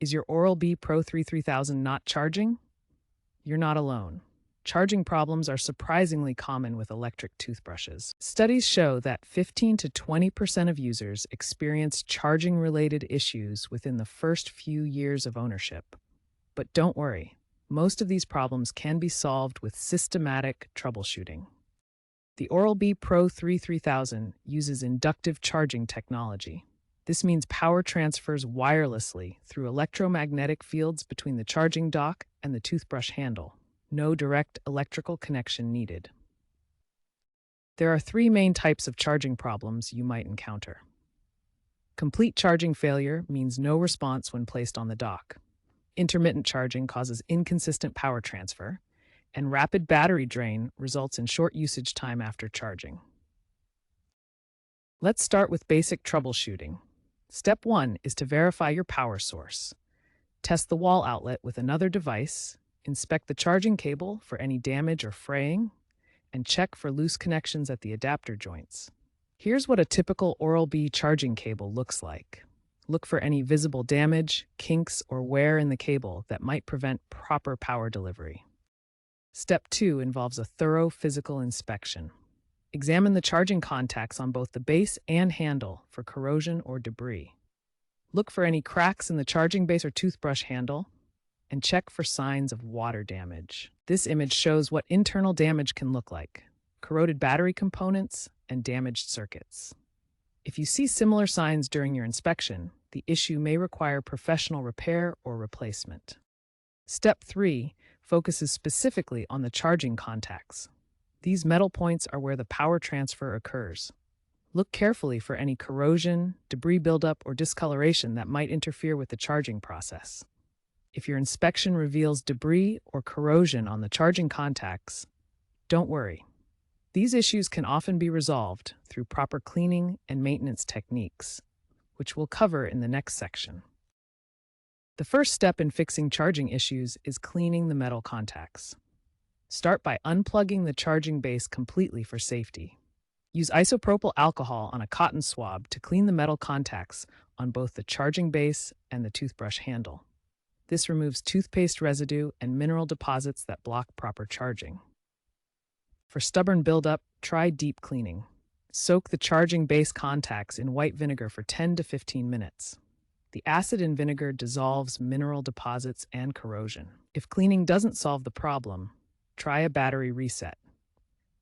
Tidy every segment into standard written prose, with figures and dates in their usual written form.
Is your Oral-B Pro 3000 not charging? You're not alone. Charging problems are surprisingly common with electric toothbrushes. Studies show that 15 to 20% of users experience charging-related issues within the first few years of ownership. But don't worry, most of these problems can be solved with systematic troubleshooting. The Oral-B Pro 3000 uses inductive charging technology. This means power transfers wirelessly through electromagnetic fields between the charging dock and the toothbrush handle. No direct electrical connection needed. There are three main types of charging problems you might encounter. Complete charging failure means no response when placed on the dock. Intermittent charging causes inconsistent power transfer, and rapid battery drain results in short usage time after charging. Let's start with basic troubleshooting. Step 1 is to verify your power source. Test the wall outlet with another device, inspect the charging cable for any damage or fraying, and check for loose connections at the adapter joints. Here's what a typical Oral-B charging cable looks like. Look for any visible damage, kinks, or wear in the cable that might prevent proper power delivery. Step 2 involves a thorough physical inspection. Examine the charging contacts on both the base and handle for corrosion or debris. Look for any cracks in the charging base or toothbrush handle, and check for signs of water damage. This image shows what internal damage can look like: corroded battery components and damaged circuits. If you see similar signs during your inspection, the issue may require professional repair or replacement. Step 3 focuses specifically on the charging contacts. These metal points are where the power transfer occurs. Look carefully for any corrosion, debris buildup, or discoloration that might interfere with the charging process. If your inspection reveals debris or corrosion on the charging contacts, don't worry. These issues can often be resolved through proper cleaning and maintenance techniques, which we'll cover in the next section. The first step in fixing charging issues is cleaning the metal contacts. Start by unplugging the charging base completely for safety. Use isopropyl alcohol on a cotton swab to clean the metal contacts on both the charging base and the toothbrush handle. This removes toothpaste residue and mineral deposits that block proper charging. For stubborn buildup, try deep cleaning. Soak the charging base contacts in white vinegar for 10 to 15 minutes. The acid in vinegar dissolves mineral deposits and corrosion. If cleaning doesn't solve the problem, try a battery reset.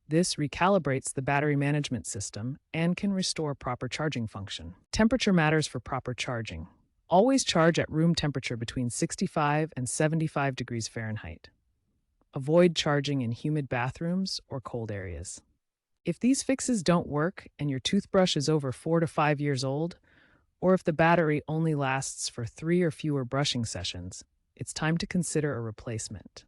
This recalibrates the battery management system and can restore proper charging function. Temperature matters for proper charging. Always charge at room temperature between 65 and 75 degrees Fahrenheit. Avoid charging in humid bathrooms or cold areas. If these fixes don't work and your toothbrush is over 4 to 5 years old, or if the battery only lasts for 3 or fewer brushing sessions, it's time to consider a replacement.